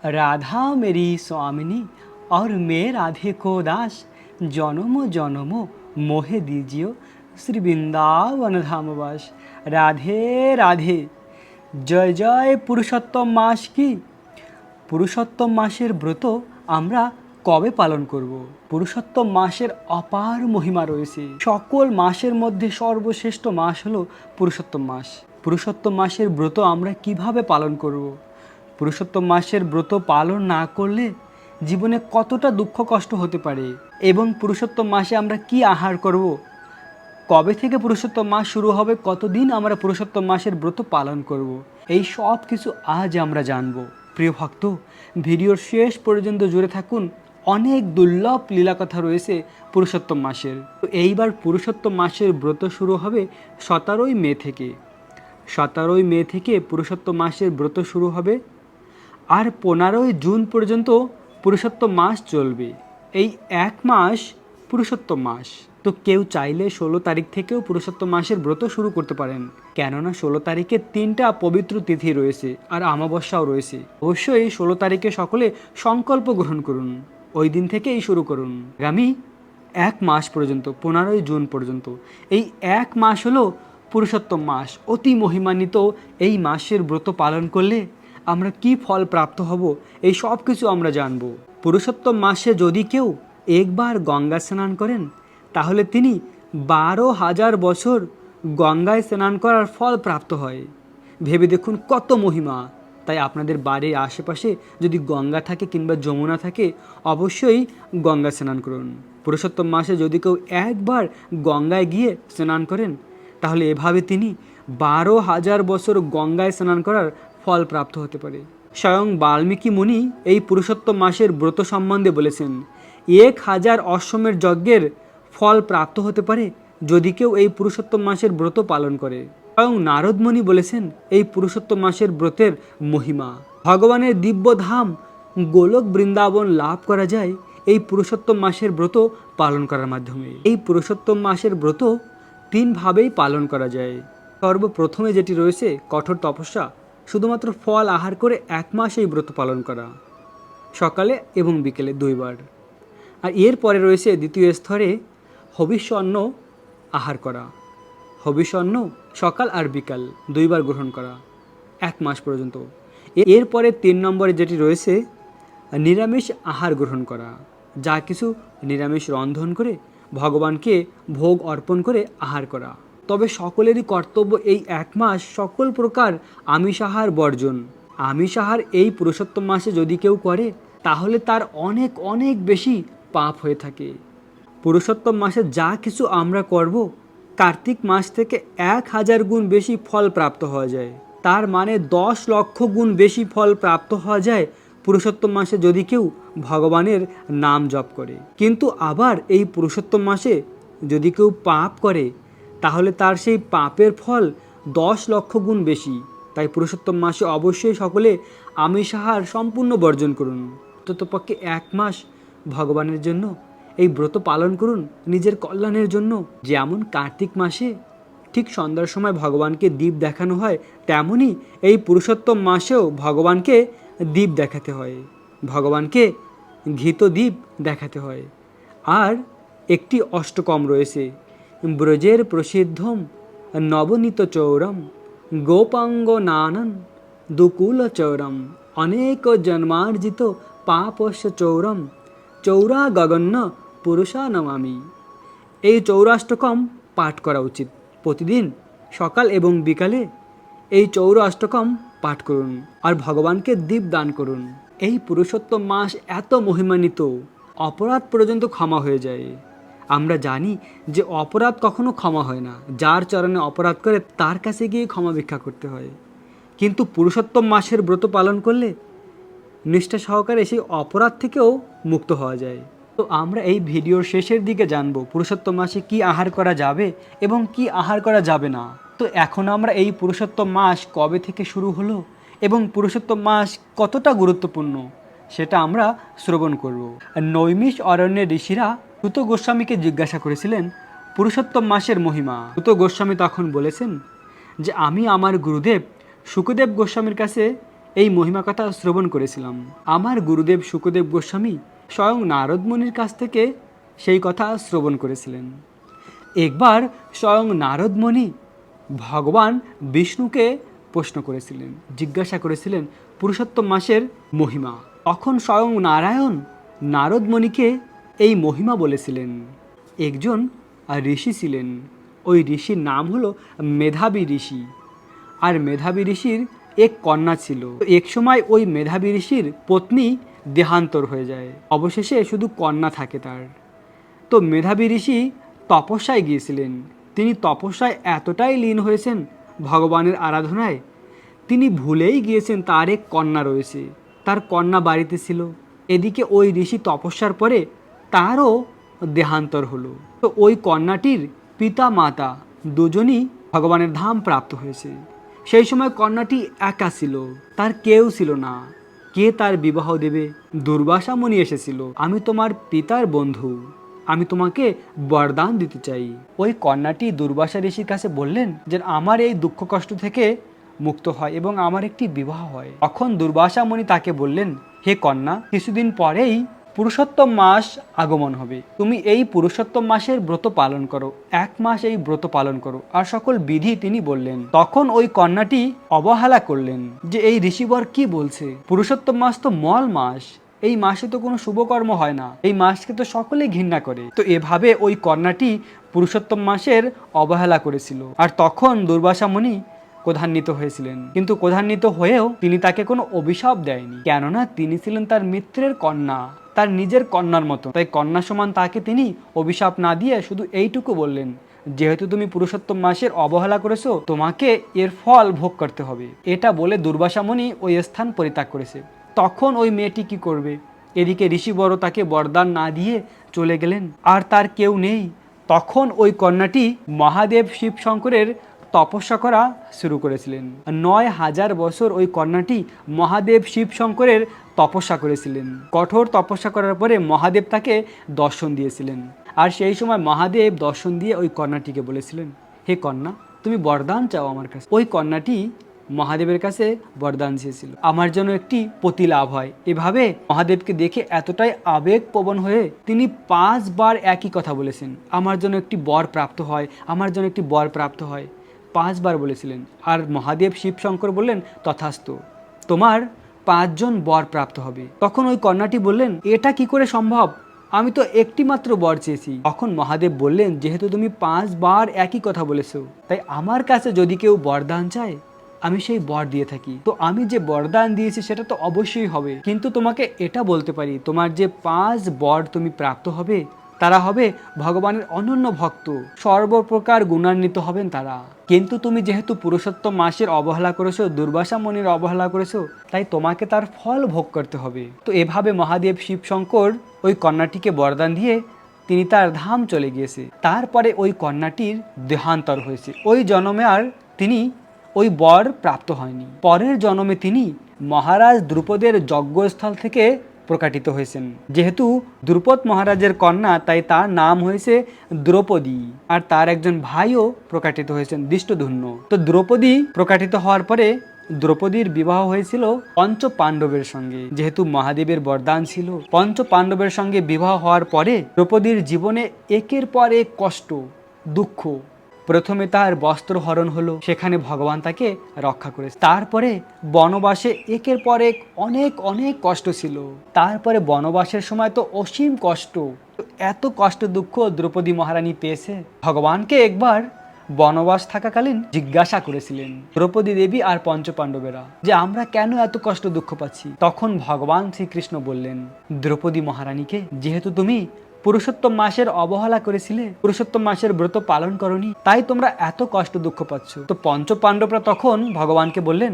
राधा मेरी स्वामिनी और मैं राधे को दास, जन्म जन्म मोहे दीजियो श्री বৃন্দাবন ধামবাস। রাধে রাধে। জয় জয় পুরুষোত্তম মাস কি। পুরুষোত্তম মাসের ব্রত আমরা কবে পালন করব? পুরুষোত্তম মাসের অপার মহিমা রয়েছে। সকল মাসের মধ্যে সর্বশ্রেষ্ঠ মাস হলো পুরুষোত্তম মাস। পুরুষোত্তম মাসের ব্রত আমরা কিভাবে পালন করব? পুরুষোত্তম মাসের ব্রত পালন না করলে জীবনে কতটা দুঃখ কষ্ট হতে পারে, এবং পুরুষোত্তম মাসে আমরা কি আহার করব, কবে থেকে পুরুষোত্তম মাস শুরু হবে, কতদিন আমরা পুরুষোত্তম মাসের ব্রত পালন করব, এই সব কিছু আজ আমরা জানব। প্রিয় ভক্ত, ভিডিওর শেষ পর্যন্ত জুড়ে থাকুন। অনেক দুর্লভ লীলাকথা রয়েছে পুরুষোত্তম মাসের। তো এইবার পুরুষোত্তম মাসের ব্রত শুরু হবে 17ই মে থেকে। 17ই মে থেকে পুরুষোত্তম মাসের ব্রত শুরু হবে, আর 15ই জুন পর্যন্ত পুরুষোত্তম মাস চলবে। এই এক মাস পুরুষোত্তম মাস। তো কেউ চাইলে 16 তারিখ থেকেও পুরুষোত্তম মাসের ব্রত শুরু করতে পারেন, কেননা 16 তারিখে 3টা পবিত্র তিথি রয়েছে আর অমাবস্যাও রয়েছে। অবশ্যই 16 তারিখে সকলে সংকল্প গ্রহণ করুন, ওই দিন থেকেই শুরু করুন। আগামী এক মাস পর্যন্ত, 15ই জুন পর্যন্ত, এই এক মাস হলো পুরুষোত্তম মাস। অতি মহিমান্বিত এই মাসের ব্রত পালন করলে আমরা কি ফল প্রাপ্ত হব, এই সব কিছু আমরা জানব। পুরুষোত্তম মাসে যদি কেউ একবার গঙ্গা স্নান করেন, তাহলে তিনি 12,000 বছর গঙ্গায় স্নান করার ফল প্রাপ্ত হয়। ভেবে দেখুন কত মহিমা। তাই আপনাদের বাড়ির আশেপাশে যদি গঙ্গা থাকে কিংবা যমুনা থাকে, অবশ্যই গঙ্গা স্নান করুন। পুরুষোত্তম মাসে যদি কেউ একবার গঙ্গায় গিয়ে স্নান করেন, তাহলে এভাবে তিনি 12,000 বছর গঙ্গায় স্নান করার ফল প্রাপ্ত হতে পারে। স্বয়ং বাল্মীকি মুনি এই পুরুষোত্তম মাসের ব্রত সম্বন্ধে বলেছেন, 1000 অশ্বমের যজ্ঞের ফল প্রাপ্ত হতে পারে যদি কেউ এই পুরুষোত্তম মাসের ব্রত পালন করে। স্বয়ং নারদমণি বলেছেন এই পুরুষোত্তম মাসের ব্রতের মহিমা। ভগবানের দিব্য ধাম গোলক বৃন্দাবন লাভ করা যায় এই পুরুষোত্তম মাসের ব্রত পালন করার মাধ্যমে। এই পুরুষোত্তম মাসের ব্রত 3 ভাবেই পালন করা যায়। সর্বপ্রথমে যেটি রয়েছে কঠোর তপস্যা, শুধুমাত্র ফল আহার করে 1 মাস এই ব্রত পালন করা, সকালে এবং বিকেলে 2 বার। আর এরপরে রয়েছে দ্বিতীয় স্তরে হবিষ্যন্ন আহার করা। হবিষ্যন্ন সকাল আর বিকাল 2 বার গ্রহণ করা 1 মাস পর্যন্ত। এরপরে 3 নম্বরে যেটি রয়েছে নিরামিষ আহার গ্রহণ করা, যা কিছু নিরামিষ রন্ধন করে ভগবানকে ভোগ অর্পণ করে আহার করা। তবে সকলেরই কর্তব্য এই 1 মাস সকল প্রকার আমিষ আহার বর্জন। আমিষ আহার এই পুরুষোত্তম মাসে যদি কেউ করে, তাহলে তার অনেক অনেক বেশি পাপ হয়ে থাকে। পুরুষোত্তম মাসে যা কিছু আমরা করব, কার্তিক মাস থেকে 1000 গুণ বেশি ফল প্রাপ্ত হওয়া যায়। তার মানে 10 লক্ষ গুণ বেশি ফল প্রাপ্ত হওয়া যায় পুরুষোত্তম মাসে যদি কেউ ভগবানের নাম জপ করে। কিন্তু আবার এই পুরুষোত্তম মাসে যদি কেউ পাপ করে, তাহলে তার সেই পাপের ফল 10 লক্ষ গুণ বেশি। তাই পুরুষোত্তম মাসে অবশ্যই সকলে আমিষ আহার সম্পূর্ণ বর্জন করুন। অন্ততপক্ষে 1 মাস ভগবানের জন্য এই ব্রত পালন করুন, নিজের কল্যাণের জন্য। যেমন কার্তিক মাসে ঠিক সন্ধ্যার সময় ভগবানকে দীপ দেখানো হয়, তেমনই এই পুরুষোত্তম মাসেও ভগবানকে দীপ দেখাতে হয়, ভগবানকে ঘৃত দীপ দেখাতে হয়। আর একটি অষ্টকম রয়েছে, ব্রজের প্রসিদ্ধম নবনীত চৌরম গোপাঙ্গ নানন দুকুল চৌরম অনেক জন্মার্জিত পাপস্য চৌরম চৌরা গগন্য পুরুষা নমামি। এই চৌরাষ্টকম পাঠ করা উচিত। প্রতিদিন সকাল এবং বিকালে এই চৌরাষ্টকম পাঠ করুন আর ভগবানকে দীপ দান করুন। এই পুরুষোত্তম মাস এত মহিমান্বিত, অপরাধ পর্যন্ত ক্ষমা হয়ে যায়। আমরা জানি যে অপরাধ কখনো ক্ষমা হয় না, যার চরণে অপরাধ করে তার কাছে গিয়ে ক্ষমা ভিক্ষা করতে হয়। কিন্তু পুরুষোত্তম মাসের ব্রত পালন করলে নিষ্ঠা সহকারে সেই অপরাধ থেকেও মুক্ত হওয়া যায়। তো আমরা এই ভিডিওর শেষের দিকে জানবো পুরুষোত্তম মাসে কি আহার করা যাবে এবং কি আহার করা যাবে না। তো এখন আমরা এই পুরুষোত্তম মাস কবে থেকে শুরু হলো এবং পুরুষোত্তম মাস কতটা গুরুত্বপূর্ণ, সেটা আমরা শ্রবণ করব। নৈমিষ অরণ্যের ঋষিরা সুত গোস্বামীকে জিজ্ঞাসা করেছিলেন পুরুষোত্তম মাসের মহিমা। সুত গোস্বামী তখন বলেছেন যে আমি আমার গুরুদেব শুকদেব গোস্বামীর কাছে এই মহিমা কথা শ্রবণ করেছিলাম। আমার গুরুদেব শুকদেব গোস্বামী স্বয়ং নারদ মুনির কাছ থেকে সেই কথা শ্রবণ করেছিলেন। একবার স্বয়ং নারদ মুনি ভগবান বিষ্ণুকে প্রশ্ন করেছিলেন, জিজ্ঞাসা করেছিলেন পুরুষোত্তম মাসের মহিমা। তখন স্বয়ং নারায়ণ নারদ মুনিকে এই মহিমা বলেছিলেন। একজন ঋষি ছিলেন, ওই ঋষির নাম হলো মেধাবী ঋষি। আর মেধাবী ঋষির এক কন্যা ছিল। এক সময় ওই মেধাবী ঋষির পত্নী দেহান্তর হয়ে যায়, অবশেষে শুধু কন্যা থাকে তার। তো মেধাবী ঋষি তপস্যায় গিয়েছিলেন। তিনি তপস্যায় এতটাই লীন হয়েছেন ভগবানের আরাধনায়, তিনি ভুলেই গিয়েছেন তার এক কন্যা রয়েছে, তার কন্যা বাড়িতে ছিল। এদিকে ওই ঋষি তপস্যার পরে তারও দেহান্তর হলো। তো ওই কন্যাটির পিতা মাতা দুজনই ভগবানের ধাম প্রাপ্ত হয়েছে। সেই সময় কন্যাটি একা ছিল, তার কেউ ছিল না। কে তার বিবাহ দেবে? দুর্বাসা মুনি এসেছিল, আমি তোমার পিতার বন্ধু, আমি তোমাকে বরদান দিতে চাই। ওই কন্যাটি দুর্বাসা ঋষির কাছে বললেন যে আমার এই দুঃখ কষ্ট থেকে মুক্ত হয় এবং আমার একটি বিবাহ হয়। তখন দুর্বাসা মুনি তাকে বললেন, হে কন্যা, কিছুদিন পরেই পুরুষোত্তম মাস আগমন হবে, তুমি এই পুরুষোত্তম মাসের ব্রত পালন করো, 1 মাস এই ব্রত পালন করো। আর সকল বিধি তিনি বললেন। তখন ওই কন্যাটি অবহেলা করলেন যে এই ঋষিবর কি বলছে, পুরুষোত্তম মাস তো মল মাস, এই মাসে তো কোনো শুভকর্ম হয় না, এই মাসকে তো সকলেই ঘৃণা করে। তো এভাবে ওই কন্যাটি পুরুষোত্তম মাসের অবহেলা করেছিল। আর তখন দুর্বাসা মুনি ক্রোধান্বিত হয়েছিলেন, কিন্তু ক্রোধান্বিত হয়েও তিনি তাকে কোনো অভিশাপ দেয়নি, কেননা তিনি ছিলেন তার মিত্রের কন্যা, তার নিজের কন্যার মতো। তাই কন্যা সমান তাকে তিনি অভিশাপ না দিয়ে শুধু এইটুকু বললেন, যেহেতু তুমি পুরুষোত্তম মাসের অবহেলা করেছো, তোমাকে এর ফল ভোগ করতে হবে। এটা বলে দুর্বাসা মুনি ওই স্থান পরিত্যাগ করেছে। তখন ওই মেয়েটি কি করবে? এদিকে ঋষিবর তাকে বরদান না দিয়ে চলে গেলেন, আর তার কেউ নেই। তখন ওই কন্যাটি মহাদেব শিব শঙ্করের তপস্যা করা শুরু করেছিলেন। 9000 বছর ওই কন্যাটি মহাদেব শিব শঙ্করের তপস্যা করেছিলেন। কঠোর তপস্যা করার পরে মহাদেব তাকে দর্শন দিয়েছিলেন। আর সেই সময় মহাদেব দর্শন দিয়ে ওই কন্যাটিকে বলেছিলেন, হে কন্যা, তুমি বরদান চাও আমার কাছে। ওই কন্যাটি মহাদেবের কাছে বরদান চেয়েছিল, আমার জন্য একটি পতি লাভ হয়। এভাবে মহাদেবকে দেখে এতটাই আবেগপ্রবণ হয়ে তিনি 5 বার একই কথা বলেছেন, আমার জন্য একটি বর প্রাপ্ত হয়, আমার জন্য একটি বর প্রাপ্ত হয়, 5 বার বলেছিলেন। আর মহাদেব শিব শঙ্কর বললেন, তথাস্তু, তোমার 5 জন বর প্রাপ্ত হবে। তখন ওই কন্যাটি বললেন, এটা কি করে সম্ভব, আমি তো একটি মাত্র বর চেয়েছি। তখন মহাদেব বললেন, যেহেতু তুমি 5 বার একই কথা বলেছো, তাই আমার কাছে যদি কেউ বরদান চায় আমি সেই বর দিয়ে থাকি। তো আমি যে বরদান দিয়েছি সেটা তো অবশ্যই হবে, কিন্তু তোমাকে এটা বলতে পারি, তোমার যে 5 বর তুমি প্রাপ্ত হবে তারা হবে ভগবানের অনন্য ভক্ত, সর্বপ্রকার গুণান্বিত হবেন তারা। কিন্তু তুমি যেহেতু পুরুষোত্তম মাসের অবহেলা করেছো, দুর্বাসা মুনির অবহেলা করেছো, তাই তোমাকে তার ফল ভোগ করতে হবে। তো এভাবে মহাদেব শিব শঙ্কর ওই কন্যাটিকে বরদান দিয়ে তিনি তার ধাম চলে গিয়েছে। তারপরে ওই কন্যাটির দেহান্তর হয়েছে, ওই জন্মে আর তিনি ওই বর প্রাপ্ত হয়নি। পরের জন্মে তিনি মহারাজ দ্রুপদের যজ্ঞস্থল থেকে প্রকাটিত হয়েছেন। যেহেতু দ্রুপদ মহারাজের কন্যা, তাই তার নাম হয়েছে দ্রৌপদী। আর তার একজন ভাইও প্রকাটিত হয়েছেন, দৃষ্টদ্যুম্ন। তো দ্রৌপদী প্রকাটিত হওয়ার পরে দ্রৌপদীর বিবাহ হয়েছিল পঞ্চ পাণ্ডবের সঙ্গে। যেহেতু মহাদেবের বরদান ছিল, পঞ্চ পাণ্ডবের সঙ্গে বিবাহ হওয়ার পরে দ্রৌপদীর জীবনে একের পর এক কষ্ট, দুঃখ। প্রথমে তার বস্ত্র হরণ হলো, সেখানে ভগবান তাকে রক্ষা করেছে। তারপরে বনবাসে একের পর এক অনেক অনেক কষ্ট ছিল। তারপরে বনবাসের সময় তো অসীম কষ্ট, এত কষ্ট দুঃখ দ্রৌপদী মহারানী পেয়েছে। ভগবানকে একবার বনবাস থাকাকালীন জিজ্ঞাসা করেছিলেন দ্রৌপদী দেবী আর পঞ্চপাণ্ডবেরা যে আমরা কেন এত কষ্ট দুঃখ পাচ্ছি। তখন ভগবান শ্রীকৃষ্ণ বললেন দ্রৌপদী মহারানীকে, যেহেতু তুমি পুরুষোত্তম মাসের অবহেলা করেছিলে, পুরুষোত্তম মাসের ব্রত পালন করনি, তাই তোমরা এত কষ্ট দুঃখ পাচ্ছ। তো পঞ্চপাণ্ডবরা তখন ভগবানকে বললেন,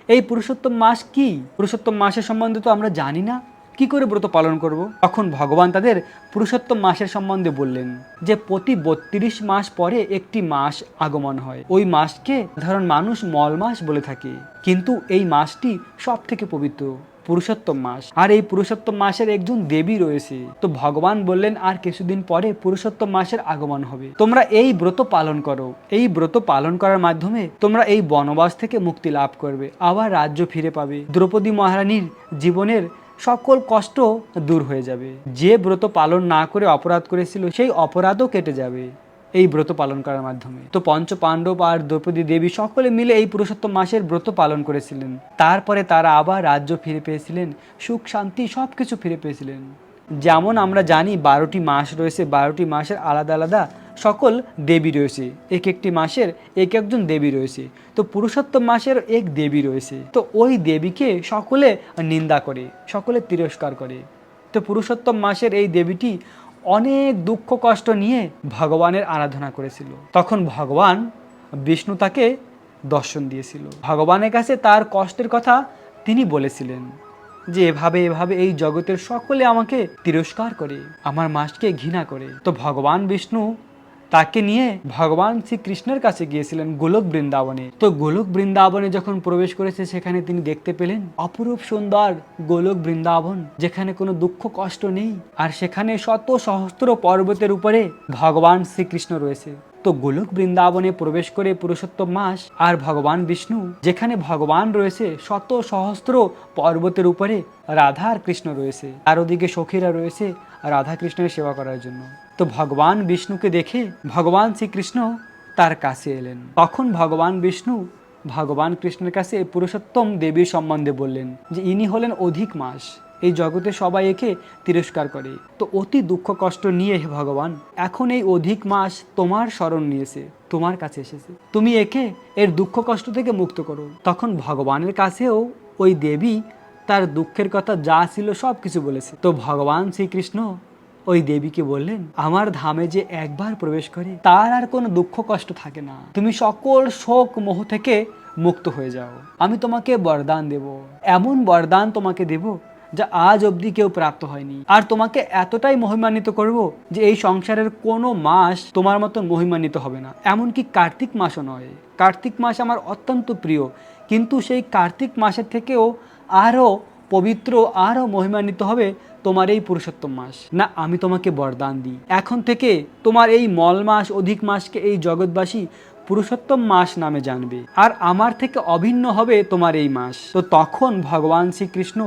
এই পুরুষোত্তম মাস কি? পুরুষোত্তম মাসের সম্বন্ধে তো আমরা জানি না, কি করে ব্রত পালন করব? তখন ভগবান তাদের পুরুষোত্তম মাসের সম্বন্ধে বললেন যে প্রতি 32 মাস পরে একটি মাস আগমন হয়। ওই মাসকে সাধারণ মানুষ মল মাস বলে থাকে, কিন্তু এই মাসটি সব থেকে পবিত্র। পুরুষোত্তম মাস, আর এই পুরুষোত্তম মাসের একজন দেবী রয়েছে। তো ভগবান বললেন আর কিছুদিন পরে পুরুষোত্তম মাসের আগমন হবে, তোমরা এই ব্রত পালন করো। এই ব্রত পালন করার মাধ্যমে তোমরা এই বনবাস থেকে মুক্তি লাভ করবে, আবার রাজ্য ফিরে পাবে। দ্রৌপদী মহারানীর জীবনের সকল কষ্ট দূর হয়ে যাবে। যে ব্রত পালন না করে অপরাধ করেছিল সেই অপরাধও কেটে যাবে এই ব্রত পালন করার মাধ্যমে। তো পঞ্চ পাণ্ডব আর দ্রৌপদী দেবী সকলে মিলে এই পুরুষোত্তম মাসের ব্রত পালন করেছিলেন। তারপরে তারা আবার রাজ্য ফিরে পেয়েছিলেন, সুখ শান্তি সব কিছু ফিরে পেয়েছিলেন। যেমন আমরা জানি 12টি মাস রয়েছে, 12টি মাসের আলাদা আলাদা সকল দেবী রয়েছে, এক একটি মাসের এক একজন দেবী রয়েছে। তো পুরুষোত্তম মাসের এক দেবী রয়েছে, তো ওই দেবীকে সকলে নিন্দা করে, সকলে তিরস্কার করে। তো পুরুষোত্তম মাসের এই দেবীটি অনেক দুঃখ কষ্ট নিয়ে ভগবানের আরাধনা করেছিল। তখন ভগবান বিষ্ণু তাকে দর্শন দিয়েছিল। ভগবানের কাছে তার কষ্টের কথা তিনি বলেছিলেন যে এভাবে এভাবে এই জগতের সকলে আমাকে তিরস্কার করে, আমার মাসকে ঘৃণা করে। তো ভগবান বিষ্ণু তাকে নিয়ে ভগবান শ্রীকৃষ্ণের কাছে গিয়েছিলেন গোলক বৃন্দাবনে। তো গোলক বৃন্দাবনে যখন প্রবেশ করেছে সেখানে তিনি দেখতে পেলেন অপরূপ সুন্দর গোলক বৃন্দাবন, যেখানে কোনো দুঃখ কষ্ট নেই, আর সেখানে শত সহস্র পর্বতের উপরে ভগবান শ্রীকৃষ্ণ রয়েছে। তো গোলক বৃন্দাবনে প্রবেশ করে পুরুষোত্তম মাস আর ভগবান বিষ্ণু, যেখানে ভগবান রয়েছে শত সহস্র পর্বতের উপরে রাধা আর কৃষ্ণ রয়েছে, আর ওদিকে সখীরা রয়েছে রাধা কৃষ্ণের সেবা করার জন্য। তো ভগবান বিষ্ণুকে দেখে ভগবান শ্রীকৃষ্ণ তার কাছে এলেন। তখন ভগবান বিষ্ণু ভগবান কৃষ্ণের কাছে পুরুষোত্তম দেবীর সম্বন্ধে বললেন যে ইনি হলেন অধিক মাস, এই জগতে সবাই একে তিরস্কার করে। তো অতি দুঃখ কষ্ট নিয়ে হে ভগবান, এখন এই অধিক মাস তোমার শরণ নিয়েছে, তোমার কাছে এসেছে, তুমি একে এর দুঃখ কষ্ট থেকে মুক্ত করো। তখন ভগবানের কাছেও ওই দেবী তার দুঃখের কথা যা ছিল সব কিছু বলেছে। তো ভগবান শ্রীকৃষ্ণ ওই দেবীকে বললেন আমার ধামে যে একবার প্রবেশ করে তার আর কোনো দুঃখ কষ্ট থাকে না, তুমি সকল শোক মোহ থেকে মুক্ত হয়ে যাও। আমি তোমাকে বরদান দেব, এমন বরদান তোমাকে দেব যা আজ অবধি কেউ প্রাপ্ত হয়নি। আর তোমাকে এতটাই মহিমান্বিত করব যে এই সংসারের কোনো মাস তোমার মতো মহিমান্বিত হবে না, এমনকি কার্তিক মাসও নয়। কার্তিক মাস আমার অত্যন্ত প্রিয়, কিন্তু সেই কার্তিক মাসের থেকেও আরও পবিত্র, আরও মহিমান্বিত হবে তোমার এই পুরুষোত্তম মাস। না, আমি তোমাকে বরদান দিই, এখন থেকে তোমার এই মল মাস অধিক মাসকে এই জগৎবাসী পুরুষোত্তম মাস নামে জানবে, আর আমার থেকে অভিন্ন হবে তোমার এই মাস। তো তখন ভগবান শ্রীকৃষ্ণ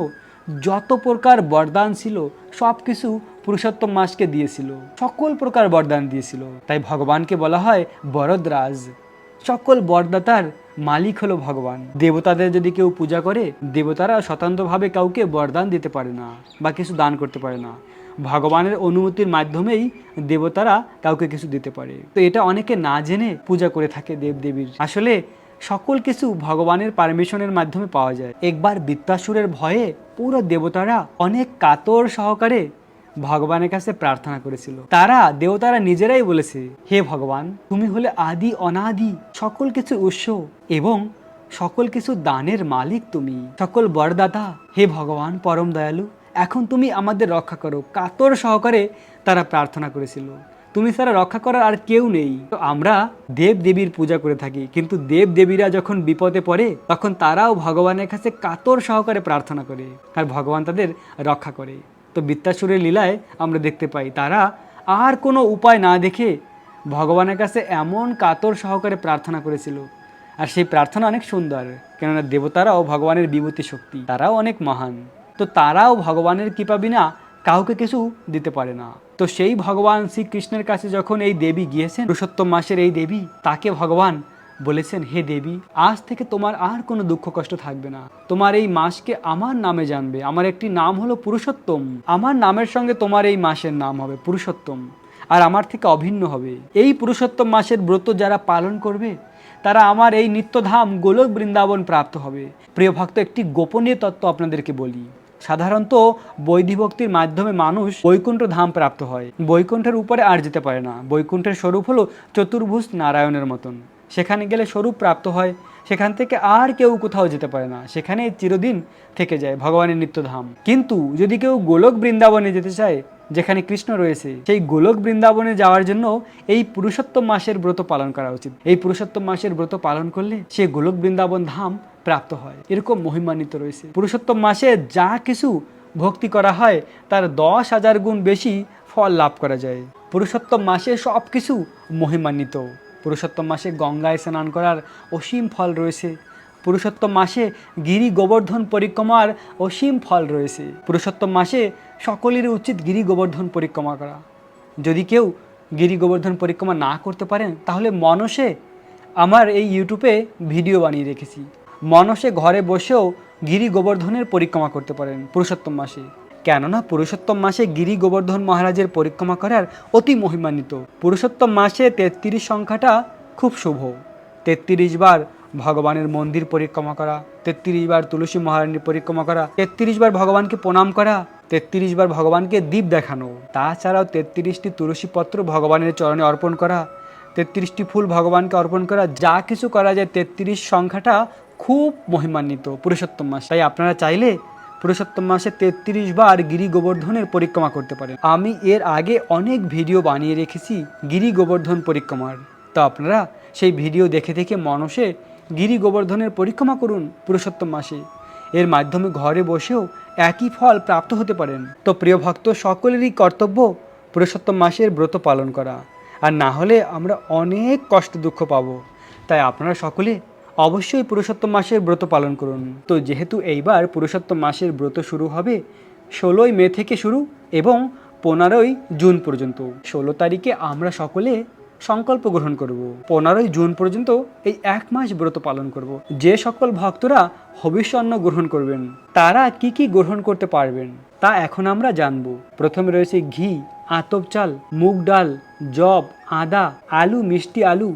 যত প্রকার বরদান ছিল সব কিছু পুরুষোত্তম মাসকে দিয়েছিল, সকল প্রকার বরদান দিয়েছিল। তাই ভগবানকে বলা হয় বরদরাজ, সকল বরদাতার মালিক হলো ভগবান। দেবতাদের যদি কেউ পূজা করে, দেবতারা স্বতন্ত্রভাবে কাউকে বরদান দিতে পারে না বা কিছু দান করতে পারে না, ভগবানের অনুমতির মাধ্যমেই দেবতারা কাউকে কিছু দিতে পারে। তো এটা অনেকে না জেনে পূজা করে থাকে দেবদেবীর। আসলে সকল কিছু ভগবানের পারমিশনের মাধ্যমে পাওয়া যায়। একবার বৃত্তাসুরের ভয়ে পুরো দেবতারা অনেক কাতর সহকারে ভগবানের কাছে প্রার্থনা করেছিল। দেবতারা নিজেরাই বলেছে, হে ভগবান, তুমি হলে আদি অনাদি, সকল কিছু উৎস এবং সকল কিছু দানের মালিক, তুমি সকল বরদাতা। হে ভগবান পরম দয়ালু, এখন তুমি আমাদের রক্ষা করো। কাতর সহকারে তারা প্রার্থনা করেছিল, তুমি ছাড়া রক্ষা করার আর কেউ নেই। তো আমরা দেব দেবীর পূজা করে থাকি, কিন্তু দেব দেবীরা যখন বিপদে পড়ে তখন তারাও ভগবানের কাছে কাতর সহকারে প্রার্থনা করে, আর ভগবান তাদের রক্ষা করে। তো বৃত্তাসুরের লীলায় আমরা দেখতে পাই তারা আর কোনো উপায় না দেখে ভগবানের কাছে এমন কাতর সহকারে প্রার্থনা করেছিল। আর সেই প্রার্থনা অনেক সুন্দর, কেননা দেবতারাও ভগবানের বিভূতি শক্তি, তারাও অনেক মহান। তো তারাও ভগবানের কৃপা বিনা কাউকে কিছু দিতে পারে না। তো সেই ভগবান শ্রীকৃষ্ণের কাছে যখন এই দেবী গিয়েছেন, পুরুষোত্তম মাসের এই দেবী, তাকে ভগবান বলেছেন, হে দেবী, আজ থেকে তোমার আর কোনো দুঃখ কষ্ট থাকবে না, তোমার এই মাসকে আমার নামে জানবে। আমার একটি নাম হলো পুরুষোত্তম, আমার নামের সঙ্গে তোমার এই মাসের নাম হবে পুরুষোত্তম, আর আমার থেকে অভিন্ন হবে। এই পুরুষোত্তম মাসের ব্রত যারা পালন করবে তারা আমার এই নিত্যধাম গোলক বৃন্দাবন প্রাপ্ত হবে। প্রিয় ভক্ত, একটি গোপনীয় তত্ত্ব আপনাদেরকে বলি। সাধারণত বৈদিভক্তির মাধ্যমে মানুষ বৈকুণ্ঠ ধাম প্রাপ্ত হয়, বৈকুণ্ঠের উপরে আর যেতে পারে না। বৈকুণ্ঠের স্বরূপ হলো চতুর্ভুজ নারায়ণের মতন, সেখানে গেলে স্বরূপ প্রাপ্ত হয়, সেখান থেকে আর কেউ কোথাও যেতে পারে না, সেখানে চিরদিন থেকে যায় ভগবানের নিত্যধাম। কিন্তু যদি কেউ গোলক বৃন্দাবনে যেতে চায়, যেখানে কৃষ্ণ রয়েছে, সেই গোলক বৃন্দাবনে যাওয়ার জন্য এই পুরুষোত্তম মাসের ব্রত পালন করা উচিত। এই পুরুষোত্তম মাসের ব্রত পালন করলে সে গোলক বৃন্দাবন ধাম প্রাপ্ত হয়, এরকম মহিমান্বিত রয়েছে। পুরুষোত্তম মাসে যা কিছু ভক্তি করা হয় তার 10,000 গুণ বেশি ফল লাভ করা যায়। পুরুষোত্তম মাসে সব কিছু মহিমান্বিত। পুরুষোত্তম মাসে গঙ্গায় স্নান করার অসীম ফল রয়েছে। পুরুষোত্তম মাসে গিরি গোবর্ধন পরিক্রমার অসীম ফল রয়েছে। পুরুষোত্তম মাসে সকলেরই উচিত গিরি গোবর্ধন পরিক্রমা করা। যদি কেউ গিরি গোবর্ধন পরিক্রমা না করতে পারেন তাহলে মনসে আমার এই ইউটিউবে ভিডিও বানিয়ে রেখেছি, মনসে ঘরে বসেও গিরি গোবর্ধনের পরিক্রমা করতে পারেন পুরুষোত্তম মাসে। কেননা পুরুষোত্তম মাসে গিরি গোবর্ধন মহারাজের পরিক্রমা করার অতি মহিমান্বিত। পুরুষোত্তম মাসে 33 সংখ্যাটা খুব শুভ। 33 বার ভগবানের মন্দির পরিক্রমা করা, 33 বার তুলসী মহারানীর পরিক্রমা করা, 33 বার ভগবানকে প্রণাম করা, 33 বার ভগবানকে দীপ দেখানো, তাছাড়াও 33টি তুলসী পত্র ভগবানের চরণে অর্পণ করা, 33টি ফুল ভগবানকে অর্পণ করা, যা কিছু করা যায় 33 সংখ্যাটা খুব মহিমান্বিত পুরুষোত্তম মাস। তাই আপনারা চাইলে পুরুষোত্তম মাসে 33 বার গিরি গোবর্ধনের পরিক্রমা করতে পারেন। আমি এর আগে অনেক ভিডিও বানিয়ে রেখেছি গিরি গোবর্ধন পরিক্রমার, তো আপনারা সেই ভিডিও দেখে দেখে মনসে গিরি গোবর্ধনের পরিক্রমা করুন পুরুষোত্তম মাসে। এর মাধ্যমে ঘরে বসেও একই ফল প্রাপ্ত হতে পারেন। তো প্রিয় ভক্ত, সকলেরই কর্তব্য পুরুষোত্তম মাসের ব্রত পালন করা, আর না হলে আমরা অনেক কষ্ট দুঃখ পাবো। তাই আপনারা সকলে অবশ্যই পুরুষোত্তম মাসের ব্রত পালন করুন। তো যেহেতু এইবার পুরুষোত্তম মাসের ব্রত শুরু হবে 16ই মে থেকে শুরু এবং 15ই জুন পর্যন্ত। 16 তারিখে আমরা সকলে সংকল্প গ্রহণ করব, 15ই জুন পর্যন্ত এই 1 মাস ব্রত পালন করব। যে সকল ভক্তরা হবিষ্যান্ন গ্রহণ করবেন তারা কি কি গ্রহণ করতে পারবেন তা এখন আমরা জানব। প্রথমে রয়েছে ঘি, আতপ চাল, মুগ ডাল, জব, আদা, আলু, মিষ্টি আলু,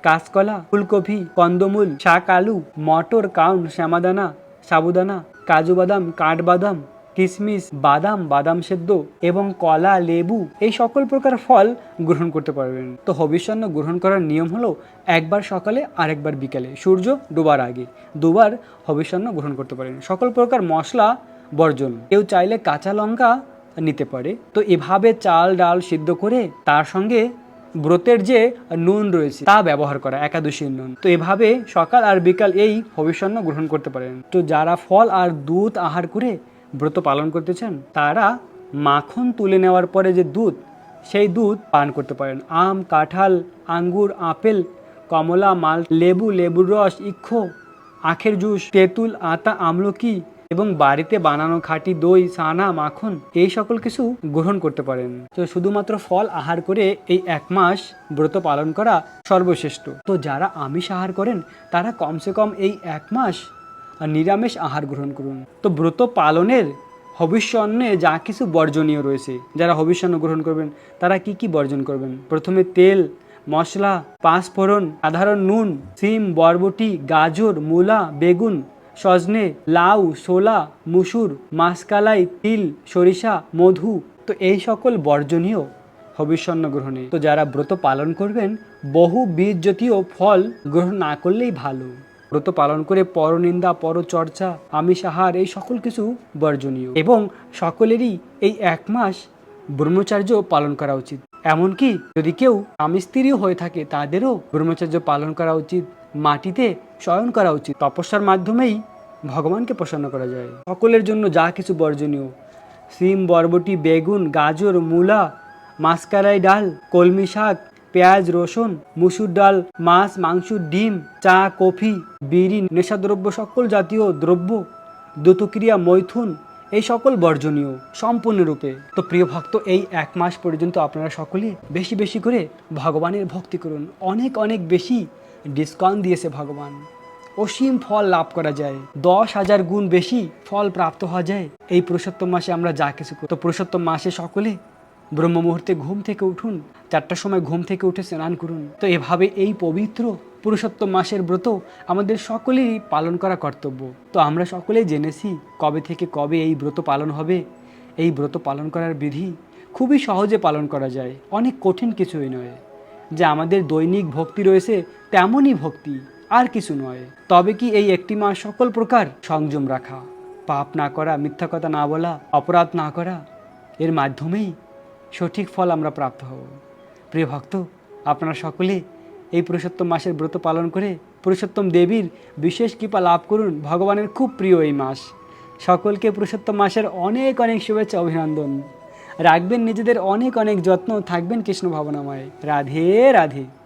কাঁচকলা, ফুলকপি, কন্দমূল, শাক, আলু, মটর, কাউন, শ্যামাদানা, সাবুদানা, কাজু বাদাম, কাঠবাদাম, কিশমিশ, বাদাম, বাদাম সেদ্ধ এবং কলা, লেবু, এই সকল প্রকার ফল গ্রহণ করতে পারবেন। তো হবিষ্যান্ন গ্রহণ করার নিয়ম হলো একবার সকালে আর একবার বিকালে, সূর্য ডোবার আগে দুবার হবিষ্যান্ন গ্রহণ করতে পারেন। সকল প্রকার মশলা বর্জন। কেউ চাইলে কাঁচা লঙ্কা নিতে পারে। তো এভাবে চাল ডাল সিদ্ধ করে তার সঙ্গে ব্রতের যে নুন রয়েছে তা ব্যবহার করা, একাদশীর নুন। তো এভাবে সকাল আর বিকাল এই হবিষ্যান্ন গ্রহণ করতে পারেন। তো যারা ফল আর দুধ আহার করে ব্রত পালন করতে চান তারা মাখন তুলে নেওয়ার পরে যে দুধ, সেই দুধ পান করতে পারেন। আম, কাঁঠাল, আঙ্গুর, আপেল, কমলা, মাল, লেবু, লেবুর রস, ইক্ষু, আখের জুস, তেঁতুল, আতা, আমলকি এবং বাড়িতে বানানো খাঁটি দই, ছানা, মাখন, এই সকল কিছু গ্রহণ করতে পারেন। তো শুধুমাত্র ফল আহার করে এই 1 মাস ব্রত পালন করা সর্বশ্রেষ্ঠ। তো যারা আমিষ আহার করেন তারা কমসে কম এই 1 মাস নিরামিষ আহার গ্রহণ করুন। তো ব্রত পালনের হবিষ্যান্নে যা কিছু বর্জনীয় রয়েছে, যারা হবিষ্যান্ন গ্রহণ করবেন তারা কি কি বর্জন করবেন। প্রথমে তেল, মশলা, পাঁচফোড়ন, সাধারণ নুন, সিম, বরবটি, গাজর, মূলা, বেগুন, সজনে, লাউ, ছোলা, মুসুর, মাসকালাই, তিল, সরিষা, মধু। তো এই সকল বর্জনীয় হবিষ্যান্ন গ্রহণে। তো যারা ব্রত পালন করবেন বহু বীজ জাতীয় ফল গ্রহণ না করলেই ভালো। ব্রত পালন করে পরনিন্দা, পরচর্চা, আমিষ আহার এই সকল কিছু বর্জনীয় এবং সকলেরই এই 1 মাস ব্রহ্মচর্য পালন করা উচিত। এমনকি যদি কেউ স্বামী স্ত্রীও হয়ে থাকে তাদেরও ব্রহ্মচর্য পালন করা উচিত। মাটিতে শয়ন করা উচিত। তপস্যার মাধ্যমেই ভগবানকে প্রসন্ন করা যায়। সকলের জন্য যা কিছু বর্জনীয়, সিম, বরবটি, বেগুন, গাজর, মূলা, মাসকালাই ডাল, কলমি শাক, পেঁয়াজ, রসুন, মুসুর ডাল, মাছ, মাংস, ডিম, চা, কফি, বিড়ি, নেশাদ্রব্য, সকল জাতীয় দ্রব্য, দ্রুতক্রিয়া, মৈথুন, এই সকল বর্জনীয় সম্পূর্ণরূপে। তো প্রিয় ভক্ত, এই 1 মাস পর্যন্ত আপনারা সকলে বেশি বেশি করে ভগবানের ভক্তি করুন। অনেক অনেক বেশি ডিসকাউন্ট দিয়েছে ভগবান, অসীম ফল লাভ করা যায়, 10,000 গুণ বেশি ফল প্রাপ্ত হওয়া যায় এই পুরুষোত্তম মাসে আমরা যা কিছু করি। তো পুরুষোত্তম মাসে সকলে ব্রহ্ম মুহূর্তে ঘুম থেকে উঠুন, 4টার সময় ঘুম থেকে উঠে স্নান করুন। তো এভাবে এই পবিত্র পুরুষোত্তম মাসের ব্রত আমাদের সকলেরই পালন করা কর্তব্য। তো আমরা সকলেই জেনেছি কবে থেকে কবে এই ব্রত পালন হবে। এই ব্রত পালন করার বিধি খুবই সহজে পালন করা যায়, অনেক কঠিন কিছুই নয়। যে আমাদের দৈনিক ভক্তি রয়েছে তেমনই ভক্তি, আর কিছু নয়। তবে কি এই 1টি মাস সকল প্রকার সংযম রাখা, পাপ না করা, মিথ্যা কথা না বলা, অপরাধ না করা, এর মাধ্যমেই সঠিক ফল আমরা প্রাপ্ত হব। প্রিয় ভক্ত, আপনারা সকলে এই পুরুষোত্তম মাসের ব্রত পালন করে পুরুষোত্তম দেবীর বিশেষ কৃপা লাভ করুন। ভগবানের খুব প্রিয় এই মাস। সকলকে পুরুষোত্তম মাসের অনেক অনেক শুভেচ্ছা, অভিনন্দন। রাখবেন নিজেদের অনেক অনেক যত্ন, থাকবেন কৃষ্ণ ভাবনাময়। রাধে রাধে।